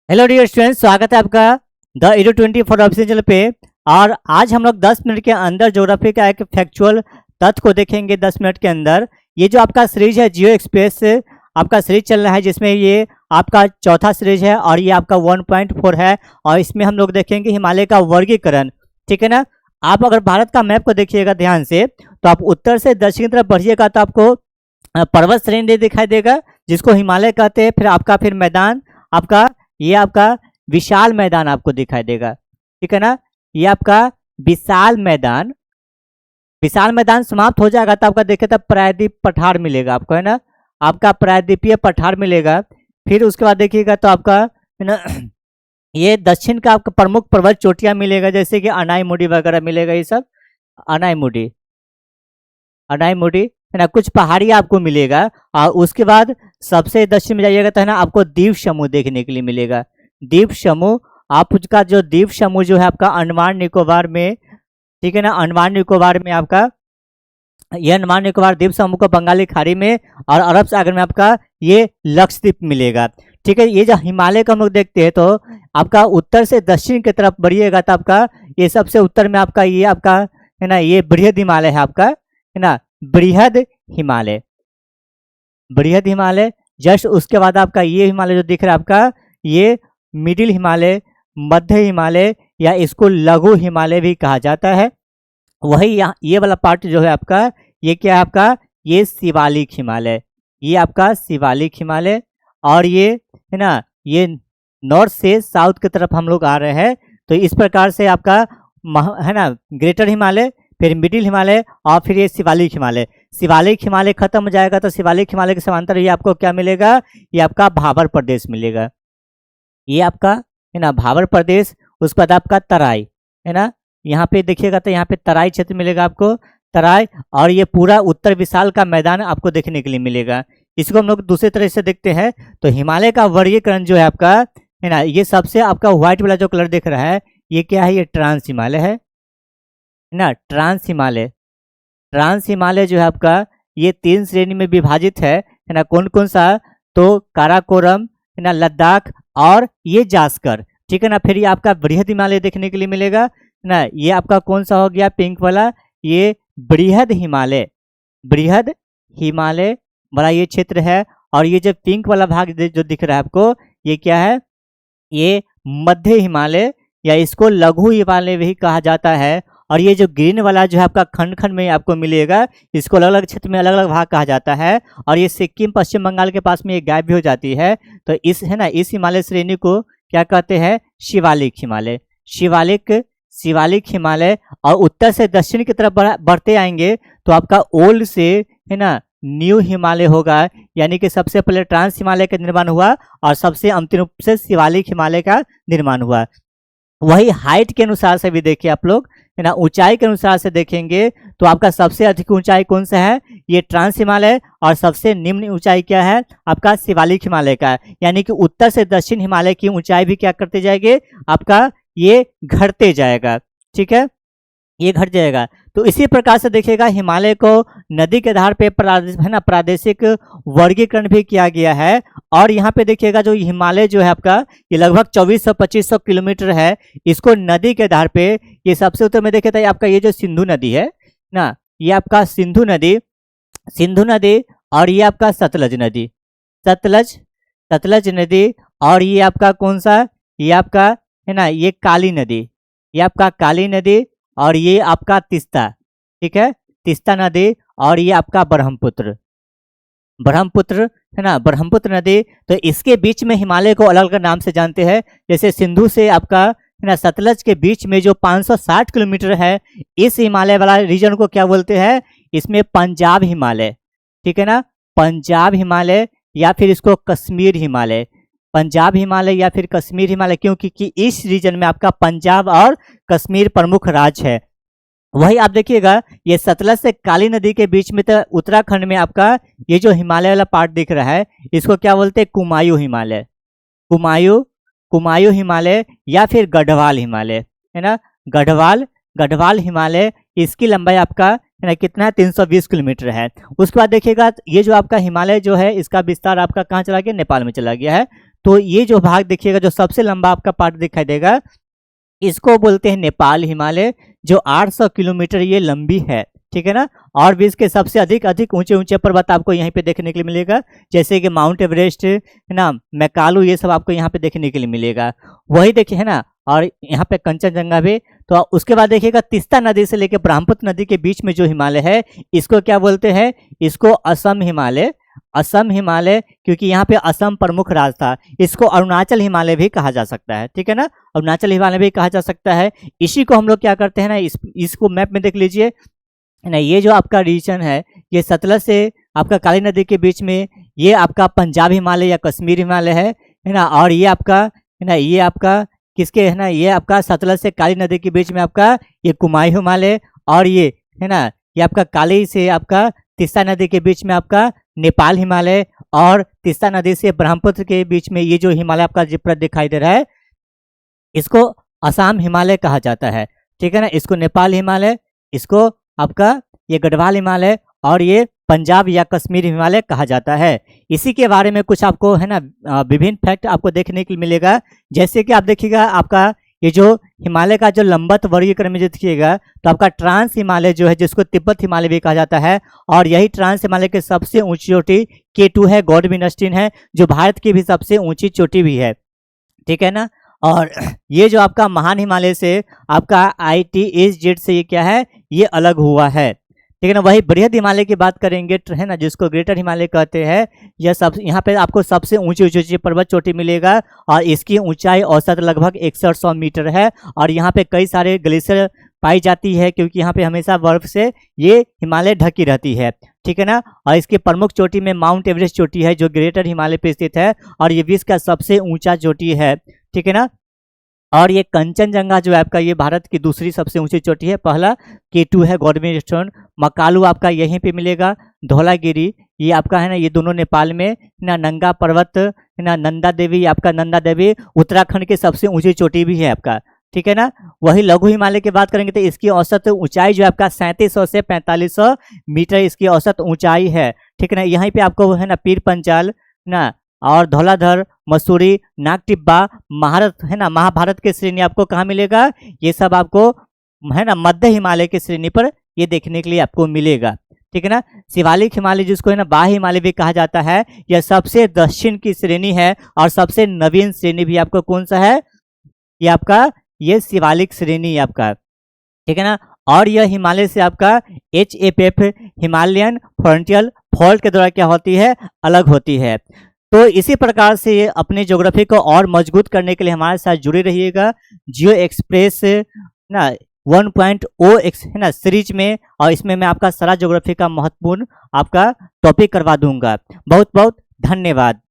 Hello dear students, स्वागत है आपका द एडू 24 ऑफिशियल चैनल पे। और आज हम लोग 10 मिनट के अंदर ज्योग्राफी का एक फैक्चुअल तथ्य को देखेंगे 10 मिनट के अंदर। ये जो आपका सीरीज है जियो एक्सप्रेस आपका सीरीज चल रहा है, जिसमें ये आपका चौथा सीरीज है और ये आपका 1.4 है। और इसमें हम लोग देखेंगे हिमालय का वर्गीकरण, ठीक है ना। आप अगर भारत का मैप को देखिएगा ध्यान से, तो आप उत्तर से दक्षिण की तरफ बढ़िएगा तो आपको पर्वत श्रेणी दिखाई देगा, जिसको हिमालय कहते हैं। फिर मैदान आपका, ये आपका विशाल मैदान आपको दिखाई देगा, ठीक है ना। ये आपका विशाल मैदान समाप्त हो जाएगा तो आपका देखे तब प्रायद्वीप पठार मिलेगा आपको, है ना। आपका प्रायद्वीपीय पठार मिलेगा। फिर उसके बाद देखिएगा तो आपका, है ना, ये दक्षिण का आपका प्रमुख पर्वत चोटियां मिलेगा, जैसे कि अनाईमुडी वगैरह मिलेगा। ये सब अनाईमुडी है ना, कुछ पहाड़ी आपको मिलेगा। और उसके बाद सबसे दक्षिण में जाइएगा तो है ना, आपको द्वीप समूह देखने के लिए मिलेगा। द्वीप समूह, आपका जो द्वीप समूह जो है आपका अंडमान निकोबार में, ठीक है ना। अंडमान निकोबार में आपका ये अंडमान निकोबार द्वीप समूह को बंगाली खाड़ी में और अरब सागर में आपका ये लक्षद्वीप मिलेगा, ठीक है। ये जो हिमालय को हम लोग देखते हैं तो आपका उत्तर से दक्षिण की तरफ बढ़िएगा तो आपका ये सबसे उत्तर में आपका ये आपका, है ना, ये बृहद हिमालय है आपका, है ना, बृहद हिमालय। जस्ट उसके बाद आपका ये हिमालय जो दिख रहा है आपका, ये मिडिल हिमालय, मध्य हिमालय, या इसको लघु हिमालय भी कहा जाता है। वही यहाँ ये वाला पार्ट जो है आपका, ये क्या है आपका, ये शिवालिक हिमालय, ये आपका शिवालिक हिमालय। और ये, है ना, ये नॉर्थ से साउथ की तरफ हम लोग आ रहे हैं। तो इस प्रकार से आपका है ना, ग्रेटर हिमालय, फिर मिडिल हिमालय, और फिर ये शिवालिक हिमालय खत्म हो जाएगा तो शिवालिक हिमालय के समांतर ये आपको क्या मिलेगा, ये आपका भाबर प्रदेश मिलेगा। ये आपका, है ना, भाबर प्रदेश। उसके बाद आपका तराई, है ना, यहाँ पे देखिएगा तो यहाँ पे तराई क्षेत्र मिलेगा आपको, तराई। और ये पूरा उत्तर विशाल का मैदान आपको देखने के लिए मिलेगा। इसको हम लोग दूसरे तरह से देखते हैं तो हिमालय का वर्गीकरण जो है आपका, है ना, ये सबसे आपका व्हाइट वाला जो कलर दिख रहा है, ये क्या है, ये ट्रांस हिमालय है ना। ट्रांस हिमालय जो है आपका, ये 3 श्रेणी में विभाजित है ना। कौन कौन सा, तो काराकोरम, है ना, लद्दाख, और ये जास्कर, ठीक है ना। फिर ये आपका बृहद हिमालय देखने के लिए मिलेगा, है ना। ये आपका कौन सा हो गया, पिंक वाला, ये बृहद हिमालय वाला ये क्षेत्र है। और ये जो पिंक वाला भाग जो दिख रहा है आपको, ये क्या है, ये मध्य हिमालय, या इसको लघु हिमालय भी कहा जाता है। और ये जो ग्रीन वाला जो है आपका खंड में आपको मिलेगा, इसको अलग अलग क्षेत्र में अलग अलग भाग कहा जाता है। और ये सिक्किम पश्चिम बंगाल के पास में ये गायब भी हो जाती है। तो इस, है ना, इस हिमालय श्रेणी को क्या कहते हैं, शिवालिक हिमालय। और उत्तर से दक्षिण की तरफ बढ़ते आएंगे तो आपका ओल्ड से, है ना, न्यू हिमालय होगा। यानी कि सबसे पहले ट्रांस हिमालय का निर्माण हुआ और सबसे अंतिम रूप से शिवालिक हिमालय का निर्माण हुआ। वही हाइट के अनुसार से भी देखिए आप लोग, है ना, ऊंचाई के अनुसार से देखेंगे तो आपका सबसे अधिक ऊंचाई कौन सा है, ये ट्रांस हिमालय। और सबसे निम्न ऊंचाई क्या है, आपका शिवालिक हिमालय का। यानी कि उत्तर से दक्षिण हिमालय की ऊंचाई भी क्या करते जाएंगे, आपका ये घटते जाएगा, ठीक है, ये घट जाएगा। तो इसी प्रकार से देखिएगा हिमालय को नदी के आधार पे है ना, प्रादेशिक वर्गीकरण भी किया गया है। और यहाँ पे देखिएगा जो हिमालय जो है आपका, ये लगभग 2400-2500 किलोमीटर है। इसको नदी के आधार पे, ये सबसे उत्तर में देखे तो आपका ये जो सिंधु नदी है ना, ये आपका सिंधु नदी, और ये आपका सतलज नदी, और ये आपका कौन सा, ये आपका, है ना, ये काली नदी, और ये आपका तीस्ता, ठीक है, तीस्ता नदी। और ये आपका ब्रह्मपुत्र, है ना, ब्रह्मपुत्र नदी। तो इसके बीच में हिमालय को अलग अलग नाम से जानते हैं। जैसे सिंधु से आपका, है ना, सतलज के बीच में जो 560 किलोमीटर है, इस हिमालय वाला रीजन को क्या बोलते हैं, इसमें पंजाब हिमालय, ठीक है ना, पंजाब हिमालय, या फिर इसको कश्मीर हिमालय, पंजाब हिमालय या फिर कश्मीर हिमालय, क्योंकि इस रीजन में आपका पंजाब और कश्मीर प्रमुख राज्य है। वही आप देखिएगा ये सतलज से काली नदी के बीच में तो उत्तराखंड में आपका ये जो हिमालय वाला पार्ट दिख रहा है, इसको क्या बोलते हैं, कुमायूं हिमालय, या फिर गढ़वाल हिमालय, है ना, गढ़वाल हिमालय। इसकी लंबाई आपका, है ना, कितना है, 320 किलोमीटर है। उसके बाद देखिएगा ये जो आपका हिमालय जो है, इसका विस्तार आपका कहाँ चला गया, नेपाल में चला गया है। तो ये जो भाग देखिएगा, जो सबसे लंबा आपका पार्ट दिखाई देगा, इसको बोलते हैं नेपाल हिमालय, जो 800 किलोमीटर ये लंबी है, ठीक है ना। और भी इसके सबसे अधिक ऊंचे ऊंचे पर्वत आपको यहीं पे देखने के लिए मिलेगा, जैसे कि माउंट एवरेस्ट है ना, मैकालू, ये सब आपको यहाँ पे देखने के लिए मिलेगा। वही देखिए है ना, और यहाँ पे कंचनजंगा भी। तो उसके बाद देखिएगा तीस्ता नदी से लेकर ब्रह्मपुत्र नदी के बीच में जो हिमालय है, इसको क्या बोलते हैं, इसको असम हिमालय। असम हिमालय, क्योंकि यहाँ पे असम प्रमुख राज्य था। इसको अरुणाचल हिमालय भी कहा जा सकता है, ठीक है ना, अरुणाचल हिमालय भी कहा जा सकता है। इसी को हम लोग क्या करते हैं ना, इसको मैप में देख लीजिए है ना, ये जो आपका रीजन है, ये सतलज से आपका काली नदी के बीच में, ये आपका पंजाब हिमालय या कश्मीर हिमालय है ना। और ये आपका है ना, ये आपका किसके है ना, ये आपका सतलज से काली नदी के बीच में आपका ये कुमाऊं हिमालय, और ये है ना, ये आपका काली से आपका तीस्ता नदी के बीच में आपका नेपाल हिमालय, और तीस्ता नदी से ब्रह्मपुत्र के बीच में ये जो हिमालय आपका जिप्र दिखाई दे रहा है, इसको असम हिमालय कहा जाता है, ठीक है ना। इसको नेपाल हिमालय, इसको आपका ये गढ़वाल हिमालय, और ये पंजाब या कश्मीर हिमालय कहा जाता है। इसी के बारे में कुछ आपको है ना विभिन्न फैक्ट आपको देखने के लिए मिलेगा। जैसे कि आप देखिएगा, आपका ये जो हिमालय का जो लंबवत वर्गीकरण में देखिएगा, तो आपका ट्रांस हिमालय जो है, जिसको तिब्बत हिमालय भी कहा जाता है, और यही ट्रांस हिमालय की सबसे ऊंची चोटी K2 है, गॉडविनस्टीन है, जो भारत की भी सबसे ऊंची चोटी भी है, ठीक है ना। और ये जो आपका महान हिमालय से आपका ITS-Z से ये क्या है, ये अलग हुआ है, ठीक है ना। वही बृहद हिमालय की बात करेंगे है ना, जिसको ग्रेटर हिमालय कहते हैं, यह सब यहाँ पे आपको सबसे ऊंची ऊंची पर्वत चोटी मिलेगा, और इसकी ऊंचाई औसत लगभग 6100 मीटर है। और यहाँ पे कई सारे ग्लेशियर पाई जाती है, क्योंकि यहाँ पे हमेशा बर्फ से ये हिमालय ढकी रहती है, ठीक है ना। और इसकी प्रमुख चोटी में माउंट एवरेस्ट चोटी है, जो ग्रेटर हिमालय पे स्थित है, और ये विश्व का सबसे ऊंचा चोटी है, ठीक है ना। और ये कंचनजंगा जो है आपका, ये भारत की दूसरी सबसे ऊंची चोटी है। पहला K2 है, गॉडविनस्टीन। मकालू आपका यहीं पे मिलेगा। धौलागिरी ये आपका है ना, ये दोनों नेपाल में ना। नंगा पर्वत है ना, नंदा देवी, आपका नंदा देवी उत्तराखंड की सबसे ऊंची चोटी भी है आपका, ठीक है ना। वही लघु हिमालय की बात करेंगे तो इसकी औसत ऊंचाई जो है आपका 3700 से 4500 मीटर इसकी औसत ऊंचाई है, ठीक है ना। यहीं पे आपको है ना पीर पंचाल ना, और धौलाधर, मसूरी, नाग टिब्बा, महारत है ना, महाभारत की श्रेणी आपको कहाँ मिलेगा, ये सब आपको है ना मध्य हिमालय की श्रेणी पर ये देखने के लिए आपको मिलेगा, ठीक है ना। शिवालिक हिमालय, जिसको है ना बाह्य हिमालय भी कहा जाता है, यह सबसे दक्षिण की श्रेणी है, और सबसे नवीन श्रेणी भी आपको कौन सा है, ये आपका ये शिवालिक श्रेणी आपका, ठीक है ना। और यह हिमालय से आपका HFF हिमालयन फ्रंटियर फॉल्ट के द्वारा क्या होती है, अलग होती है। तो इसी प्रकार से अपने ज्योग्राफी को और मजबूत करने के लिए हमारे साथ जुड़े रहिएगा जियो एक्सप्रेस ना 1.0 है ना सीरीज में, और इसमें मैं आपका सारा ज्योग्राफी का महत्वपूर्ण आपका टॉपिक करवा दूंगा। बहुत बहुत धन्यवाद।